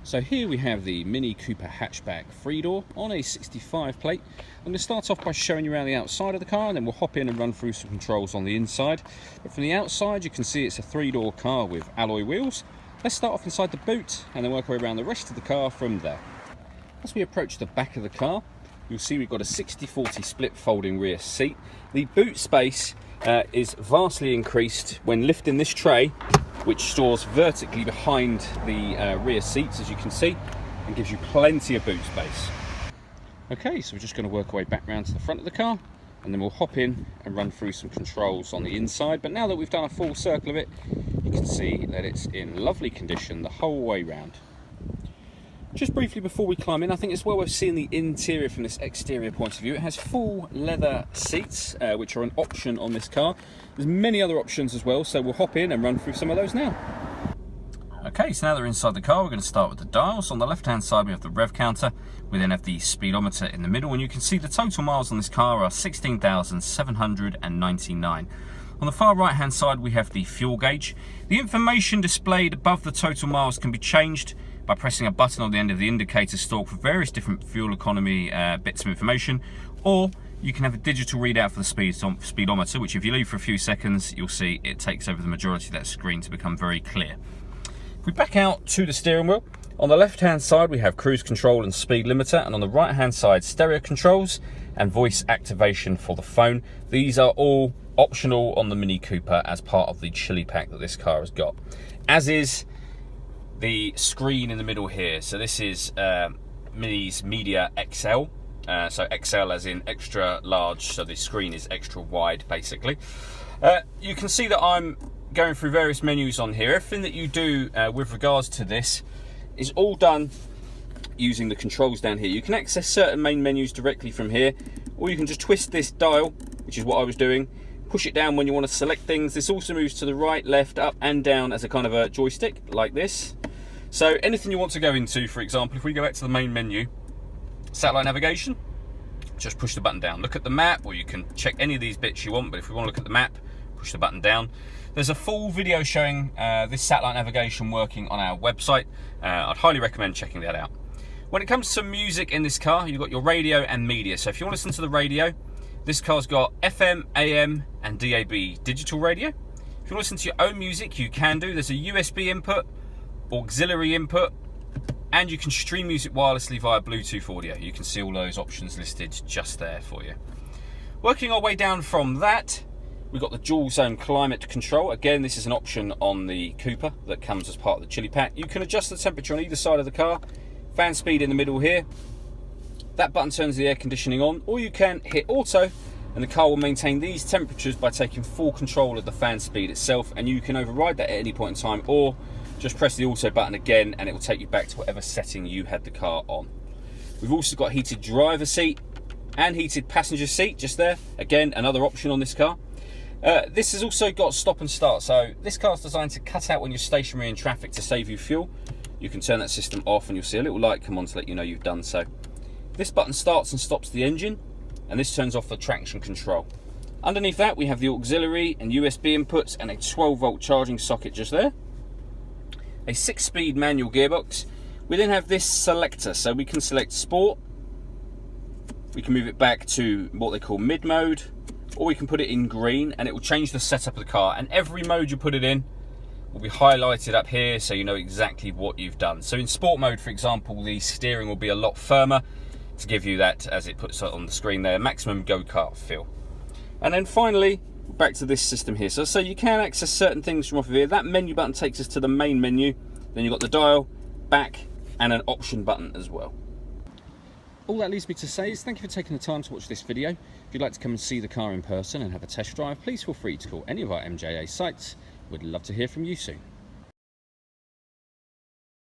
So here we have the Mini Cooper hatchback 3-door on a 65 plate. I'm going to start off by showing you around the outside of the car, and then we'll hop in and run through some controls on the inside. But from the outside you can see it's a 3-door car with alloy wheels. Let's start off inside the boot and then work our way around the rest of the car from there. As we approach the back of the car, you'll see we've got a 60-40 split folding rear seat. The boot space is vastly increased when lifting this tray, which stores vertically behind the rear seats, as you can see, and gives you plenty of boot space. Okay, so we're just going to work our way back round to the front of the car, and then we'll hop in and run through some controls on the inside. But now that we've done a full circle of it, you can see that it's in lovely condition the whole way round. Just briefly before we climb in, I think it's well worth seeing the interior from this exterior point of view. It has full leather seats, which are an option on this car. There's many other options as well, so we'll hop in and run through some of those now. Okay, so now that we're inside the car, we're going to start with the dials. On the left-hand side, we have the rev counter. We then have the speedometer in the middle, and you can see the total miles on this car are 16,799. On the far right-hand side, we have the fuel gauge. The information displayed above the total miles can be changed by pressing a button on the end of the indicator stalk for various different fuel economy bits of information, or you can have a digital readout for the speedometer, which if you leave for a few seconds, you'll see it takes over the majority of that screen to become very clear. If we back out to the steering wheel, on the left-hand side we have cruise control and speed limiter, and on the right-hand side stereo controls and voice activation for the phone. These are all optional on the Mini Cooper as part of the chili pack that this car has got, as is the screen in the middle here. So this is Mini's Media XL, so XL as in extra large, so the screen is extra wide basically. You can see that I'm going through various menus on here. Everything that you do with regards to this is all done using the controls down here. You can access certain main menus directly from here, or you can just twist this dial, which is what I was doing, push it down when you want to select things. This also moves to the right, left, up and down as a kind of a joystick like this. So anything you want to go into, for example, if we go back to the main menu, satellite navigation, just push the button down. Look at the map, or you can check any of these bits you want, but if we want to look at the map, push the button down. There's a full video showing this satellite navigation working on our website. I'd highly recommend checking that out. When it comes to music in this car, you've got your radio and media. So if you want to listen to the radio, this car's got FM, AM and DAB digital radio. If you want to listen to your own music, you can do. There's a USB input, auxiliary input, and you can stream music wirelessly via Bluetooth audio. You can see all those options listed just there for you. Working our way down from that, we've got the dual zone climate control. Again, this is an option on the Cooper that comes as part of the chili pack. You can adjust the temperature on either side of the car. Fan speed in the middle here. That button turns the air conditioning on, or you can hit auto and the car will maintain these temperatures by taking full control of the fan speed itself, and you can override that at any point in time, or just press the auto button again and it will take you back to whatever setting you had the car on. We've also got heated driver seat and heated passenger seat just there. Again, another option on this car. This has also got stop and start, so this car is designed to cut out when you're stationary in traffic to save you fuel. You can turn that system off and you'll see a little light come on to let you know you've done so. This button starts and stops the engine, and this turns off the traction control. Underneath that we have the auxiliary and USB inputs and a 12-volt charging socket just there. A 6-speed manual gearbox. We then have this selector, so we can select sport, we can move it back to what they call mid mode, or we can put it in green and it will change the setup of the car, and every mode you put it in will be highlighted up here so you know exactly what you've done. So in sport mode, for example, the steering will be a lot firmer to give you that, as it puts on the screen there, maximum go-kart feel. And then finally, back to this system here. So you can access certain things from off of here. That menu button takes us to the main menu. Then you've got the dial, back, and an option button as well. All that leaves me to say is thank you for taking the time to watch this video. If you'd like to come and see the car in person and have a test drive, please feel free to call any of our MJA sites. We'd love to hear from you soon.